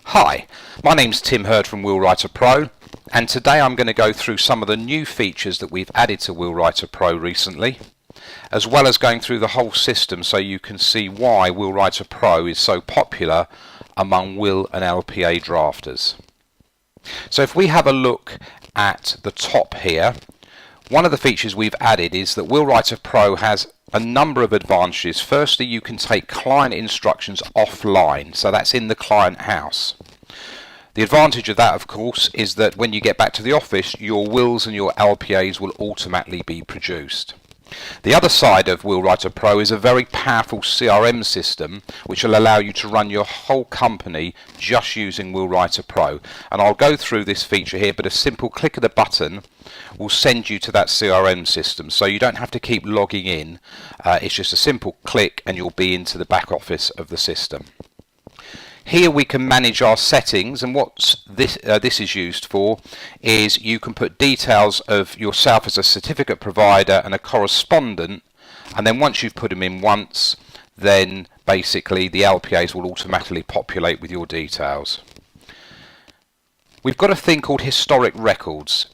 Hi, my name's Tim Hurd from Wheelwriter Pro, and today I'm going to go through some of the new features that we've added to Wheelwriter Pro recently, as well as going through the whole system so you can see why Wheelwriter Pro is so popular among will and LPA drafters. So if we have a look at the top here, one of the features we've added is that Wheelwriter Pro has a number of advantages. Firstly, you can take client instructions offline, so that's in the client house. The advantage of that, of course, is that when you get back to the office, your wills and your LPAs will automatically be produced. The other side of Wheelwriter Pro is a very powerful CRM system which will allow you to run your whole company just using Wheelwriter Pro. And I'll go through this feature here, but a simple click of the button will send you to that CRM system, so you don't have to keep logging in. It's just a simple click and you'll be into the back office of the system. Here we can manage our settings, and what this is used for is you can put details of yourself as a certificate provider and a correspondent, and then once you've put them in once, then basically the LPAs will automatically populate with your details. We've got a thing called historic records.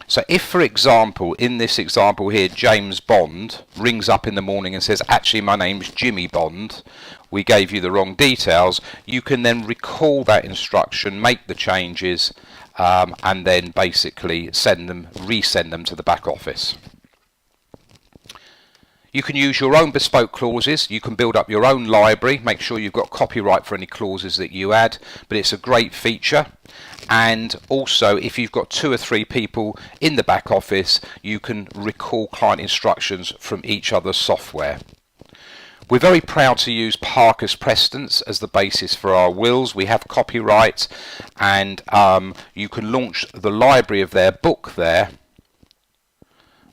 So if, for example, in this example here, James Bond rings up in the morning and says, actually my name's Jimmy Bond, we gave you the wrong details, you can then recall that instruction, make the changes, and then basically resend them to the back office. You can use your own bespoke clauses, you can build up your own library, make sure you've got copyright for any clauses that you add, but it's a great feature. And also, if you've got 2 or 3 people in the back office, you can recall client instructions from each other's software. We're very proud to use Parker's precedents as the basis for our wills. We have copyright, and you can launch the library of their book there,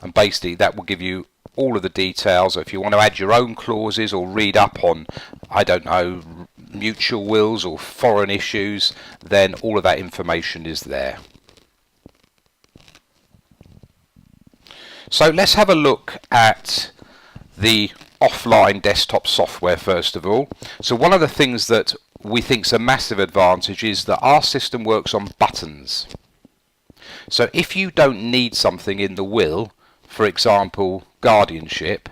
and basically that will give you all of the details. If you want to add your own clauses or read up on, I don't know, mutual wills or foreign issues, then all of that information is there. So let's have a look at the offline desktop software first of all. So one of the things that we think is a massive advantage is that our system works on buttons. So if you don't need something in the will, for example guardianship,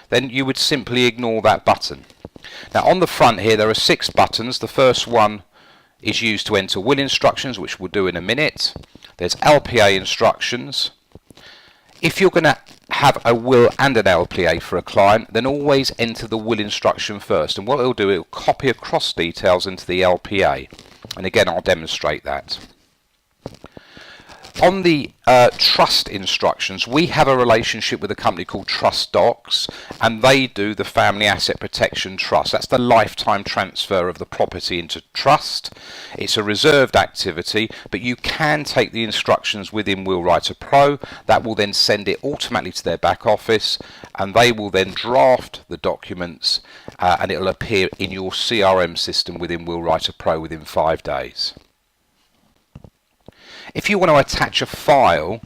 then you would simply ignore that button. Now on the front here there are 6 buttons. The first one is used to enter will instructions, which we'll do in a minute. There's LPA instructions. If you're going to have a will and an LPA for a client, then always enter the will instruction first, and what it'll do, it'll copy across details into the LPA, and again I'll demonstrate that. On the trust instructions, we have a relationship with a company called Trust Docs, and they do the family asset protection trust. That's the lifetime transfer of the property into trust. It's a reserved activity, but you can take the instructions within Wheelwriter Pro. That will then send it automatically to their back office, and they will then draft the documents, and it will appear in your CRM system within Wheelwriter Pro within 5 days. If you want to attach a file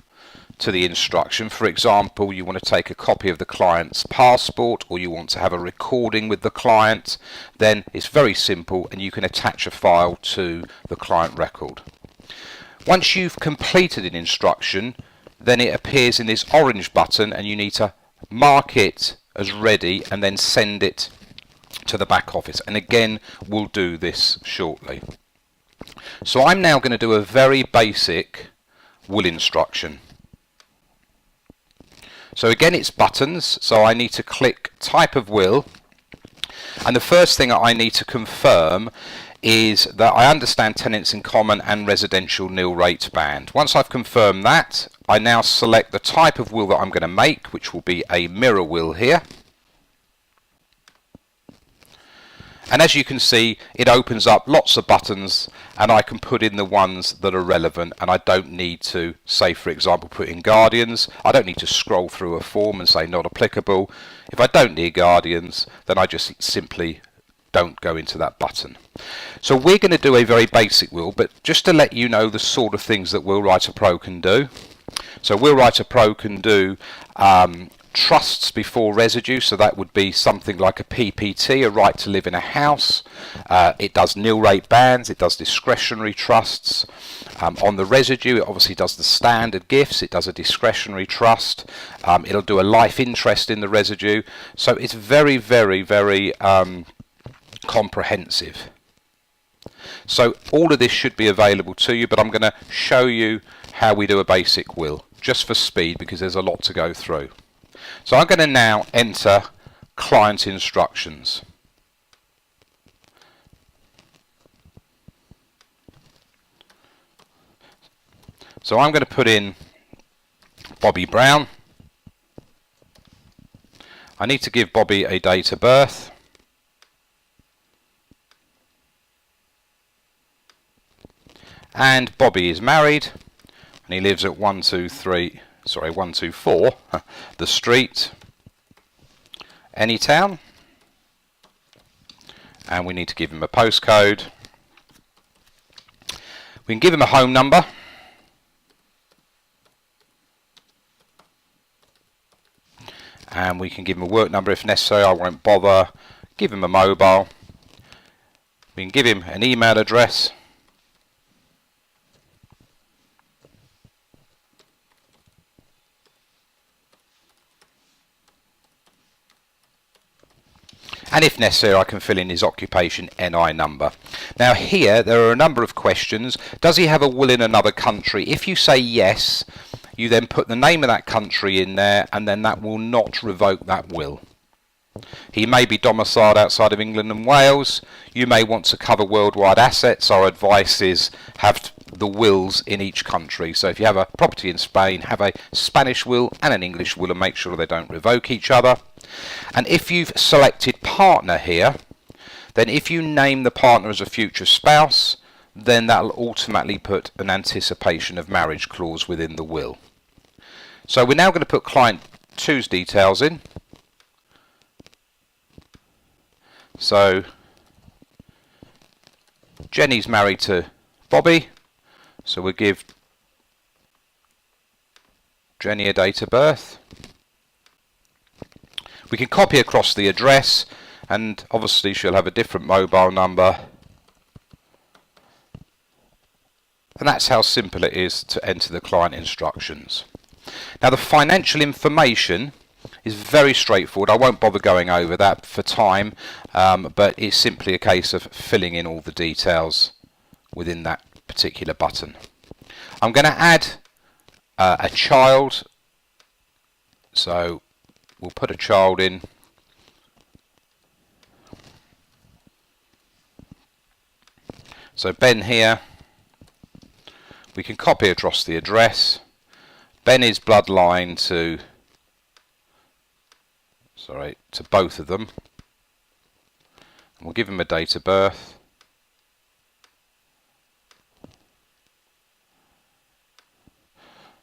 to the instruction, for example, you want to take a copy of the client's passport, or you want to have a recording with the client, then it's very simple and you can attach a file to the client record. Once you've completed an instruction, then it appears in this orange button and you need to mark it as ready and then send it to the back office, and again we'll do this shortly. So I'm now going to do a very basic will instruction. So again it's buttons, so I need to click type of will, and the first thing that I need to confirm is that I understand tenants in common and residential nil rate band. Once I've confirmed that, I now select the type of will that I'm going to make, which will be a mirror will here. And as you can see, it opens up lots of buttons, and I can put in the ones that are relevant, and I don't need to, say for example, put in guardians. I don't need to scroll through a form and say not applicable. If I don't need guardians, then I just simply don't go into that button. So we're going to do a very basic will, but just to let you know the sort of things that Wheelwriter Pro can do. So Will Writer Pro can do trusts before residue, so that would be something like a PPT, a right to live in a house. It does nil rate bands, it does discretionary trusts. On the residue, it obviously does the standard gifts, it does a discretionary trust, it'll do a life interest in the residue. So it's very, very, very comprehensive. So all of this should be available to you, but I'm going to show you how we do a basic will, just for speed, because there's a lot to go through. So I'm going to now enter client instructions. So I'm going to put in Bobby Brown. I need to give Bobby a date of birth. And Bobby is married, and he lives at 124 The Street, Anytown, and we need to give him a postcode. We can give him a home number, and we can give him a work number if necessary. I won't bother. Give him a mobile. We can give him an email address. And if necessary, I can fill in his occupation NI number. Now here, there are a number of questions. Does he have a will in another country? If you say yes, you then put the name of that country in there, and then that will not revoke that will. He may be domiciled outside of England and Wales. You may want to cover worldwide assets. Our advice is have the wills in each country. So if you have a property in Spain, have a Spanish will and an English will, and make sure they don't revoke each other. And if you've selected partner here, then if you name the partner as a future spouse, then that will automatically put an anticipation of marriage clause within the will. So we're now going to put client 2's details in. So Jenny's married to Bobby, so we'll give Jenny a date of birth. We can copy across the address, and obviously she'll have a different mobile number. And that's how simple it is to enter the client instructions. Now the financial information is very straightforward. I won't bother going over that for time, but it's simply a case of filling in all the details within that particular button. I'm going to add a child, so we'll put a child in. So Ben here, we can copy across the address. Ben is bloodline to both of them. And we'll give him a date of birth.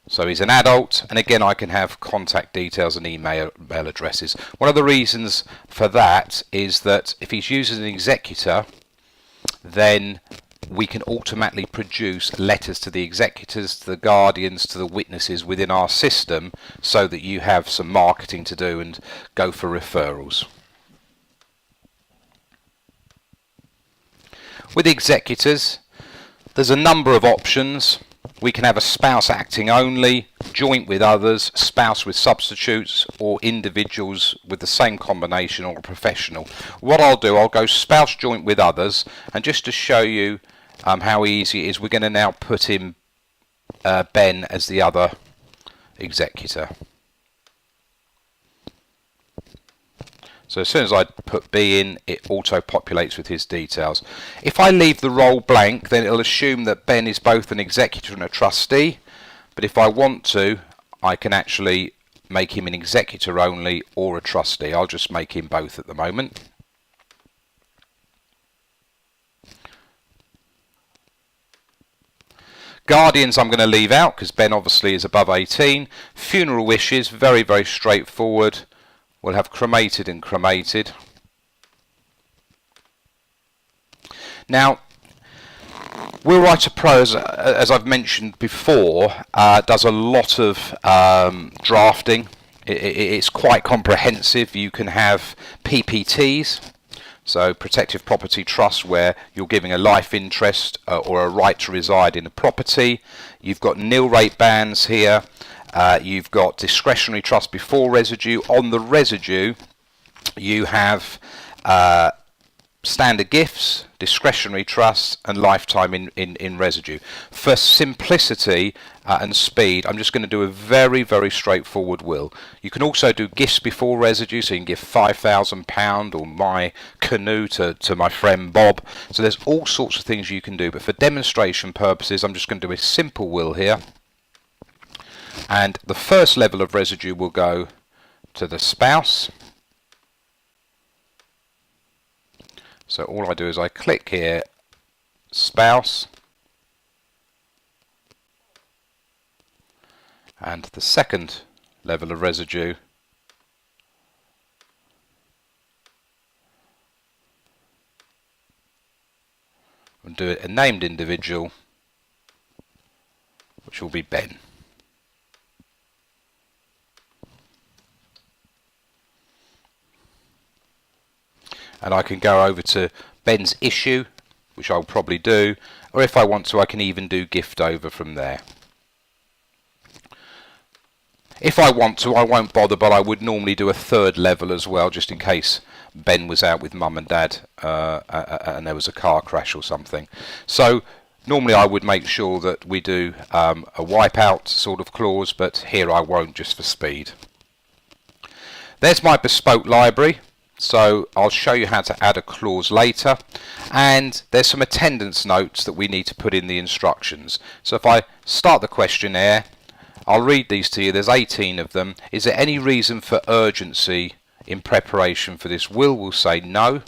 So he's an adult, and again I can have contact details and email addresses. One of the reasons for that is that if he's used as an executor, then we can automatically produce letters to the executors, to the guardians, to the witnesses within our system, so that you have some marketing to do and go for referrals. With executors, there's a number of options. We can have a spouse acting only, joint with others, spouse with substitutes, or individuals with the same combination, or a professional. What I'll do, I'll go spouse joint with others, and just to show you how easy it is, we're going to now put in Ben as the other executor. So as soon as I put B in, it auto-populates with his details. If I leave the role blank, then it'll assume that Ben is both an executor and a trustee. But if I want to, I can actually make him an executor only or a trustee. I'll just make him both at the moment. Guardians I'm going to leave out because Ben obviously is above 18. Funeral wishes, very, very straightforward. We'll have cremated and cremated. Now, Wheelwriter Pro, as I've mentioned before, does a lot of drafting. It's quite comprehensive. You can have PPTs, so protective property trust, where you're giving a life interest or a right to reside in a property. You've got nil rate bands here. You've got discretionary trust before residue. On the residue, you have standard gifts, discretionary trusts, and lifetime in residue. For simplicity and speed, I'm just going to do a very, very straightforward will. You can also do gifts before residue, so you can give £5,000 or my canoe to my friend Bob. So there's all sorts of things you can do, but for demonstration purposes, I'm just going to do a simple will here. And the first level of residue will go to the spouse. So all I do is I click here, spouse, and the second level of residue and do it a named individual, which will be Ben. And I can go over to Ben's issue, which I'll probably do, or if I want to, I can even do gift over from there. If I want to, I won't bother, but I would normally do a third level as well, just in case Ben was out with mum and dad and there was a car crash or something. So normally I would make sure that we do a wipeout sort of clause, but here I won't, just for speed. There's my bespoke library. So I'll show you how to add a clause later, and there's some attendance notes that we need to put in the instructions. So if I start the questionnaire, I'll read these to you. There's 18 of them. Is there any reason for urgency in preparation for this will? We'll say no.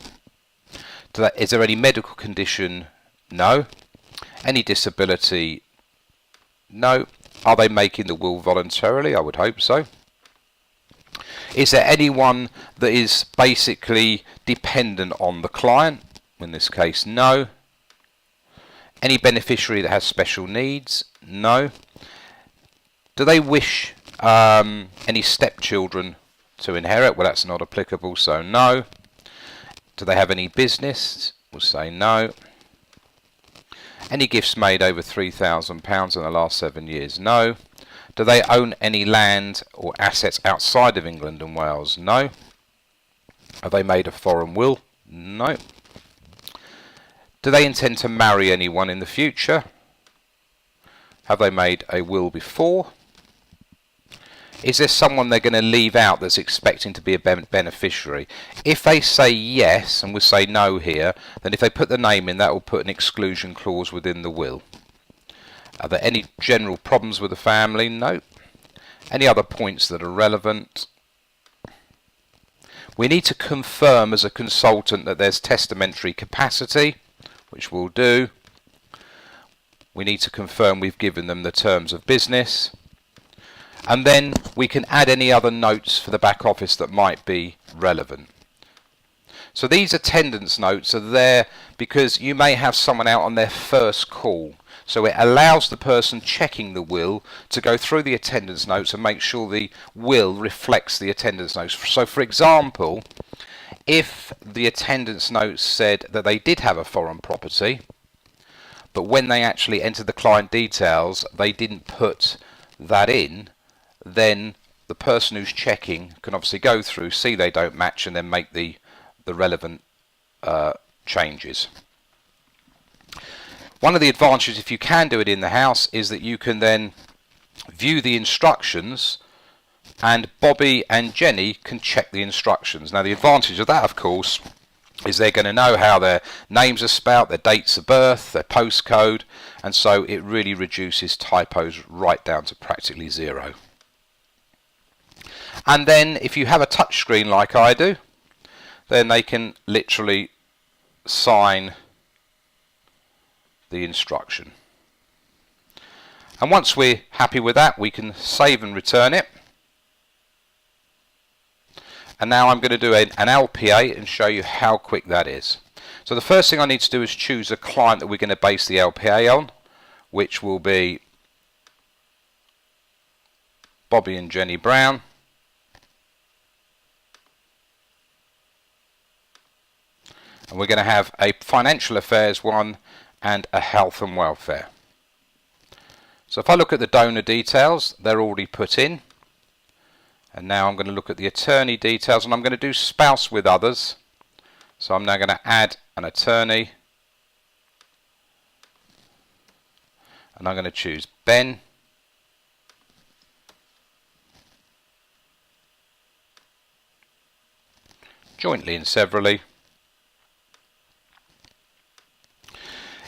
Is there any medical condition? No. Any disability? No. Are they making the will voluntarily? I would hope so. Is there anyone that is basically dependent on the client? In this case, no. Any beneficiary that has special needs? No. Do they wish any stepchildren to inherit? Well, that's not applicable, so no. Do they have any business? We'll say no. Any gifts made over £3,000 in the last 7 years? No. Do they own any land or assets outside of England and Wales? No. Have they made a foreign will? No. Do they intend to marry anyone in the future? Have they made a will before? Is there someone they're going to leave out that's expecting to be a beneficiary? If they say yes, and we'll say no here, then if they put the name in, that will put an exclusion clause within the will. Are there any general problems with the family? No. Any other points that are relevant? We need to confirm as a consultant that there's testamentary capacity, which we'll do. We need to confirm we've given them the terms of business. And then we can add any other notes for the back office that might be relevant. So these attendance notes are there because you may have someone out on their first call. So it allows the person checking the will to go through the attendance notes and make sure the will reflects the attendance notes. So for example, if the attendance notes said that they did have a foreign property, but when they actually entered the client details, they didn't put that in, then the person who's checking can obviously go through, see they don't match, and then make the relevant changes. One of the advantages, if you can do it in the house, is that you can then view the instructions and Bobby and Jenny can check the instructions. Now the advantage of that, of course, is they're going to know how their names are spelt, their dates of birth, their postcode, and so it really reduces typos right down to practically zero. And then if you have a touch screen like I do, then they can literally sign the instruction. And once we're happy with that, we can save and return it. And now I'm going to do an LPA and show you how quick that is. So the first thing I need to do is choose a client that we're going to base the LPA on, which will be Bobby and Jenny Brown. And we're going to have a financial affairs one and a health and welfare. So if I look at the donor details, they're already put in. And now I'm going to look at the attorney details, and I'm going to do spouse with others. So I'm now going to add an attorney. And I'm going to choose Ben. Jointly and severally.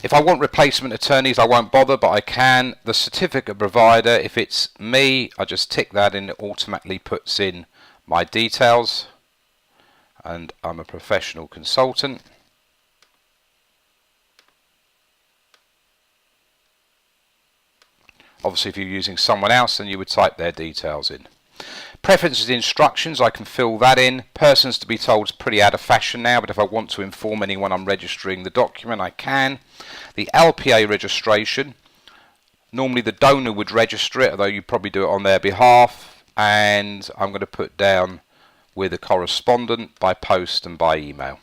If I want replacement attorneys, I won't bother, but I can. The certificate provider, if it's me, I just tick that and it automatically puts in my details. And I'm a professional consultant. Obviously, if you're using someone else, then you would type their details in. Preferences instructions, I can fill that in. Persons to be told is pretty out of fashion now, but if I want to inform anyone I'm registering the document, I can. The LPA registration, normally the donor would register it, although you probably do it on their behalf. And I'm going to put down with a correspondent by post and by email.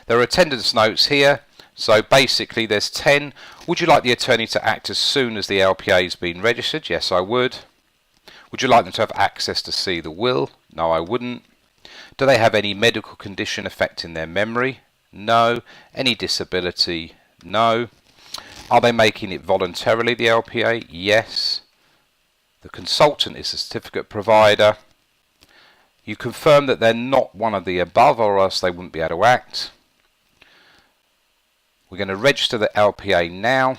There are attendance notes here. So basically there's 10. Would you like the attorney to act as soon as the LPA has been registered? Yes, I would. Would you like them to have access to see the will? No, I wouldn't. Do they have any medical condition affecting their memory? No. Any disability? No. Are they making it voluntarily, the LPA? Yes. The consultant is the certificate provider. You confirm that they're not one of the above, or else they wouldn't be able to act. We're going to register the LPA now,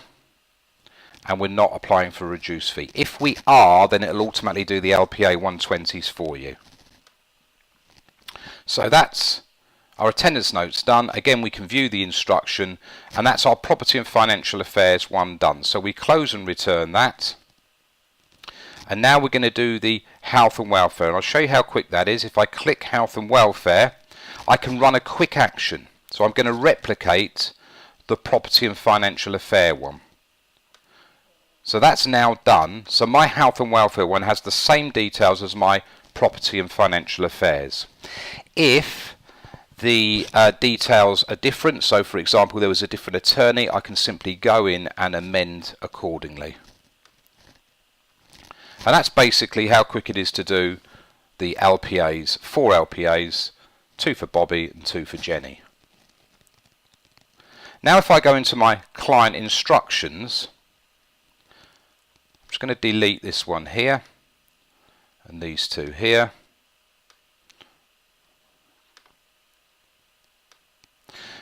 and we're not applying for a reduced fee. If we are, then it'll automatically do the LPA 120s for you. So that's our attendance notes done. Again, we can view the instruction, and that's our property and financial affairs one done. So we close and return that. And now we're going to do the health and welfare, and I'll show you how quick that is. If I click health and welfare, I can run a quick action. So I'm going to replicate the property and financial affair one. So that's now done. So my health and welfare one has the same details as my property and financial affairs. If the details are different, so for example there was a different attorney, I can simply go in and amend accordingly. And that's basically how quick it is to do the LPAs, 4 LPAs, 2 for Bobby and 2 for Jenny. Now if I go into my client instructions, I'm just going to delete this one here and these 2 here.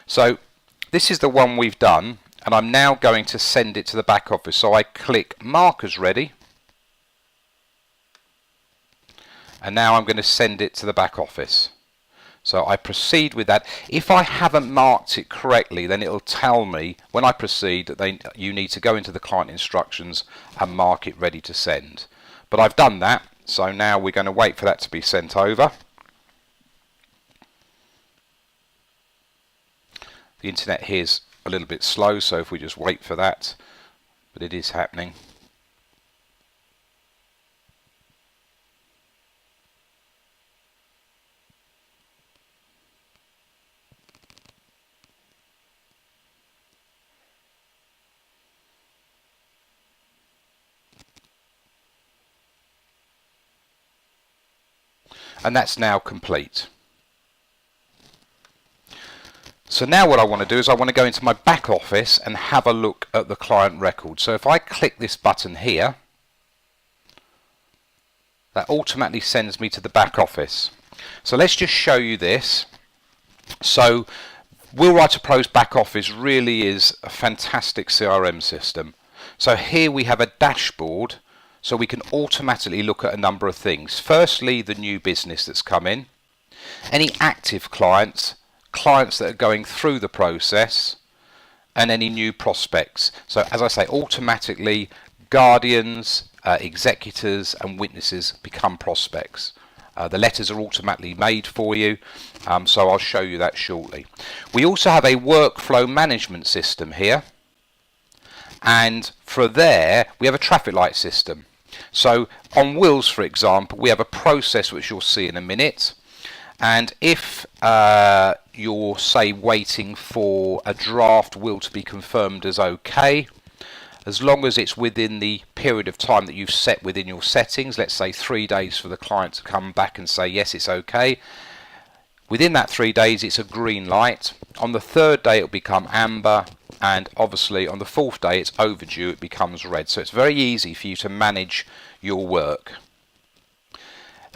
So this is the one we've done, and I'm now going to send it to the back office. So I click mark as ready, and now I'm going to send it to the back office. So I proceed with that. If I haven't marked it correctly, then it'll tell me when I proceed that you need to go into the client instructions and mark it ready to send. But I've done that, so now we're going to wait for that to be sent over. The internet here is a little bit slow, so if we just wait for that, but it is happening. And that's now complete. So now what I want to do is I want to go into my back office and have a look at the client record. So if I click this button here, that automatically sends me to the back office. So let's just show you this. So WillWriter Pro's back office really is a fantastic CRM system. So here we have a dashboard, so we can automatically look at a number of things. Firstly, the new business that's come in, any active clients, clients that are going through the process, and any new prospects. So as I say, automatically guardians, executors and witnesses become prospects. The letters are automatically made for you, so I'll show you that shortly. We also have a workflow management system here, and for there we have a traffic light system. So on wills, for example, we have a process which you'll see in a minute, and if you're, say, waiting for a draft will to be confirmed as okay, as long as it's within the period of time that you've set within your settings, let's say 3 days for the client to come back and say yes, it's okay, within that 3 days it's a green light. On the 3rd day it'll become amber, and obviously on the 4th day it's overdue, it becomes red. So it's very easy for you to manage your work.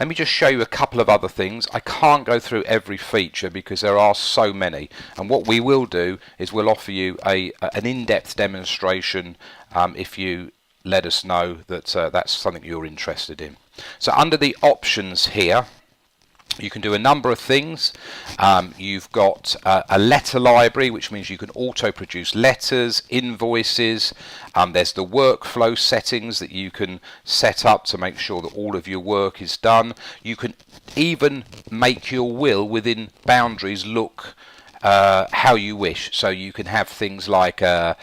Let me just show you a couple of other things. I can't go through every feature because there are so many, and what we will do is we'll offer you an in-depth demonstration if you let us know that that's something you're interested in. So under the options here, you can do a number of things. You've got a letter library, which means you can auto-produce letters, invoices. There's the workflow settings that you can set up to make sure that all of your work is done. You can even make your will within boundaries look how you wish. So you can have things like an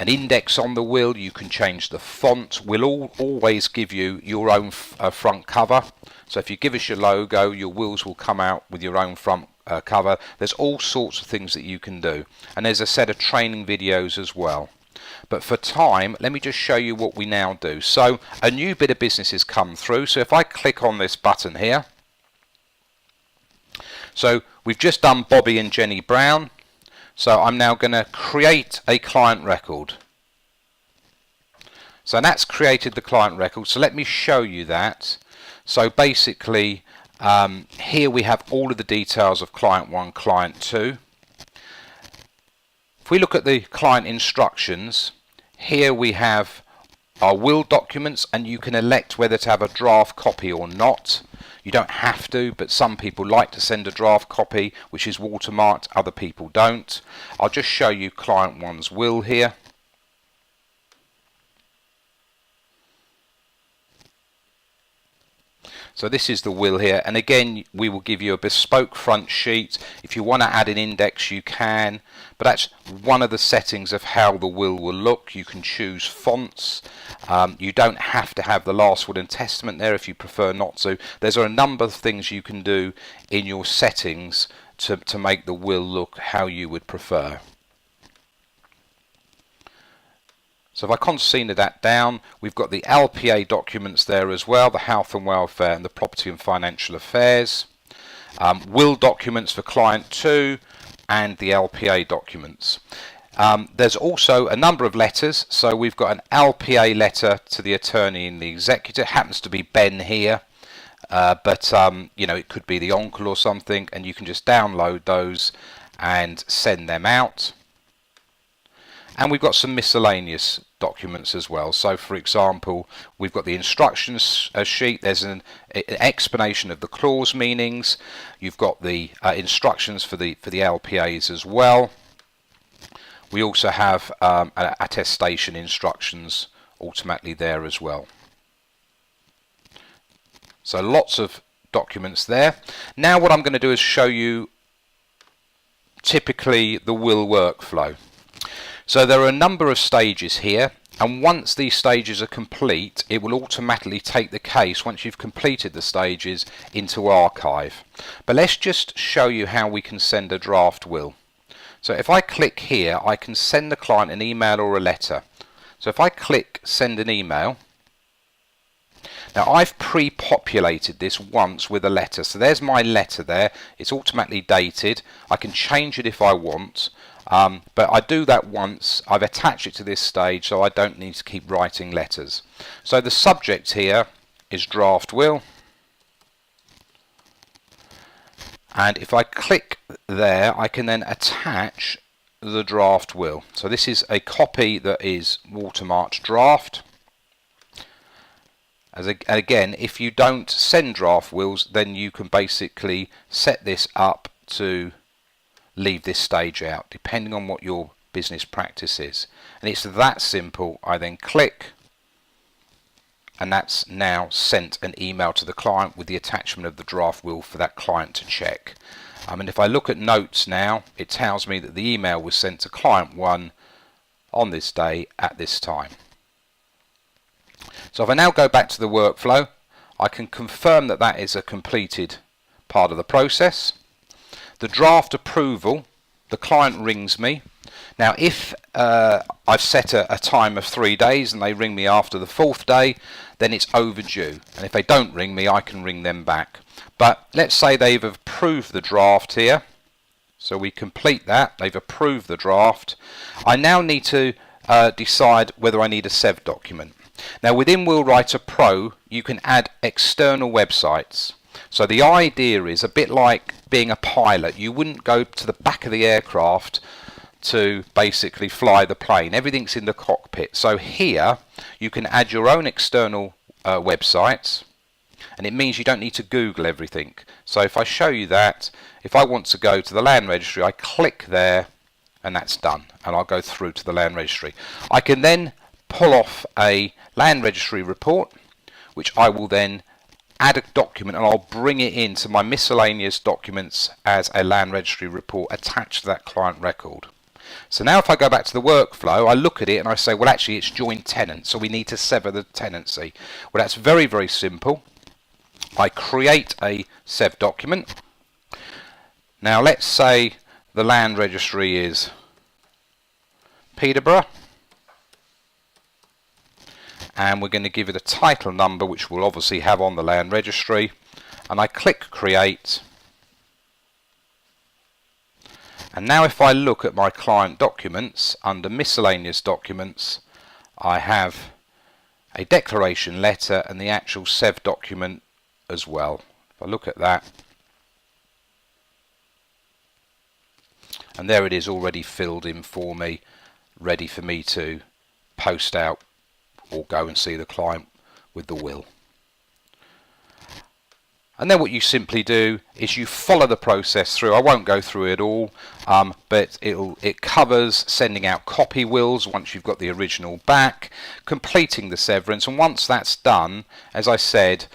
index on the will. You can change the font. We'll always give you your own front cover. So if you give us your logo, your wills will come out with your own front cover. There's all sorts of things that you can do, and there's a set of training videos as well. But for time, let me just show you what we now do. So a new bit of business has come through. So if I click on this button here, so we've just done Bobby and Jenny Brown. So I'm now going to create a client record. So that's created the client record. So let me show you that. So basically, here we have all of the details of client 1, client 2. If we look at the client instructions, here we have our will documents, and you can elect whether to have a draft copy or not. You don't have to, but some people like to send a draft copy which is watermarked, other people don't. I'll just show you client 1's will here. So this is the will here, and again we will give you a bespoke front sheet. If you want to add an index you can, but that's one of the settings of how the will look. You can choose fonts. You don't have to have the last will and testament there if you prefer not to. There's a number of things you can do in your settings to make the will look how you would prefer. So if I concertina that down, we've got the LPA documents there as well, the health and welfare and the property and financial affairs, will documents for client 2 and the LPA documents. There's also a number of letters, so we've got an LPA letter to the attorney and the executor. It happens to be Ben here, but you know, it could be the uncle or something, and you can just download those and send them out. And we've got some miscellaneous documents as well. So for example, we've got the instructions sheet. There's an explanation of the clause meanings. You've got the instructions for the LPAs as well. We also have attestation instructions automatically there as well. So lots of documents there. Now what I'm going to do is show you typically the will workflow. So there are a number of stages here, and once these stages are complete, it will automatically take the case, once you've completed the stages, into archive. But let's just show you how we can send a draft will. So if I click here, I can send the client an email or a letter. So if I click send an email, now I've pre-populated this once with a letter. So there's my letter there. It's automatically dated. I can change it if I want. But I do that once. I've attached it to this stage, so I don't need to keep writing letters. So the subject here is draft will, and if I click there, I can then attach the draft will. So this is a copy that is watermarked draft. Again, if you don't send draft wills, then you can basically set this up to leave this stage out, depending on what your business practice is. And it's that simple. I then click and that's now sent an email to the client with the attachment of the draft will for that client to check. And if I look at notes now, it tells me that the email was sent to client 1 on this day at this time. So if I now go back to the workflow, I can confirm that that is a completed part of the process. The draft approval, the client rings me. Now if I've set a time of 3 days and they ring me after the 4th day, then it's overdue, and if they don't ring me I can ring them back. But let's say they've approved the draft here, so we complete that, they've approved the draft. I now need to decide whether I need a SEV document. Now within WillWriter Pro you can add external websites. So the idea is a bit like being a pilot. You wouldn't go to the back of the aircraft to basically fly the plane. Everything's in the cockpit. So here you can add your own external websites, and it means you don't need to Google everything. So if I show you that, if I want to go to the land registry, I click there and that's done, and I'll go through to the land registry. I can then pull off a land registry report, which I will then add a document and I'll bring it into my miscellaneous documents as a land registry report attached to that client record. So now if I go back to the workflow, I look at it and I say, well actually it's joint tenant, so we need to sever the tenancy. Well, that's very, very simple. I create a SEV document. Now let's say the land registry is Peterborough, and we're going to give it a title number which we'll obviously have on the land registry, and I click create. And now if I look at my client documents, under miscellaneous documents I have a declaration letter and the actual SEV document as well. If I look at that, and there it is already filled in for me, ready for me to post out or go and see the client with the will. And then what you simply do is you follow the process through. I won't go through it all, but it covers sending out copy wills once you've got the original back, completing the severance, and once that's done, as I said,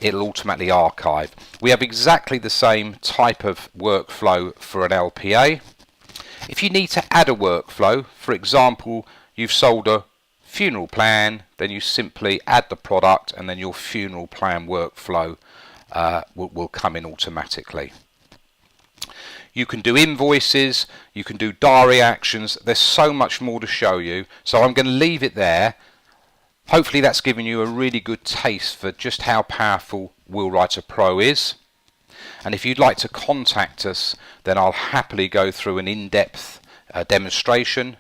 it'll automatically archive. We have exactly the same type of workflow for an LPA. If you need to add a workflow, for example, you've sold a funeral plan, then you simply add the product and then your funeral plan workflow will come in automatically. You can do invoices, you can do diary actions. There's so much more to show you, so I'm going to leave it there. Hopefully that's given you a really good taste for just how powerful WillWriter Pro is. And if you'd like to contact us, then I'll happily go through an in-depth demonstration.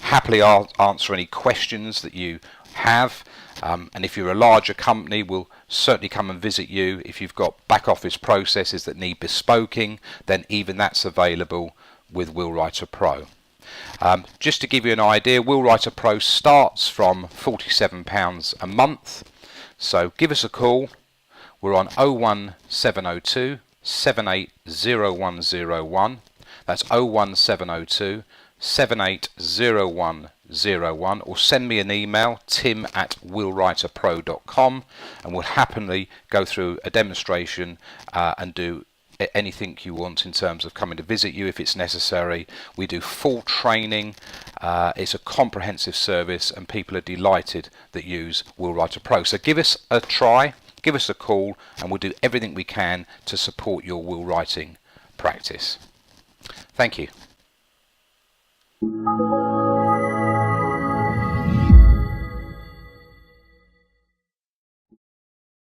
Happily I'll answer any questions that you have. And if you're a larger company, we'll certainly come and visit you. If you've got back office processes that need bespoking, then even that's available with WillWriter Pro. Just to give you an idea, WillWriter Pro starts from £47 a month. So give us a call. We're on 01702 780101. That's 01702 780101, or send me an email, tim@willwriterpro.com, and we'll happily go through a demonstration and do anything you want in terms of coming to visit you if it's necessary. We do full training. It's a comprehensive service and people are delighted that use WillWriter Pro. So give us a try, give us a call, and we'll do everything we can to support your will writing practice. Thank you.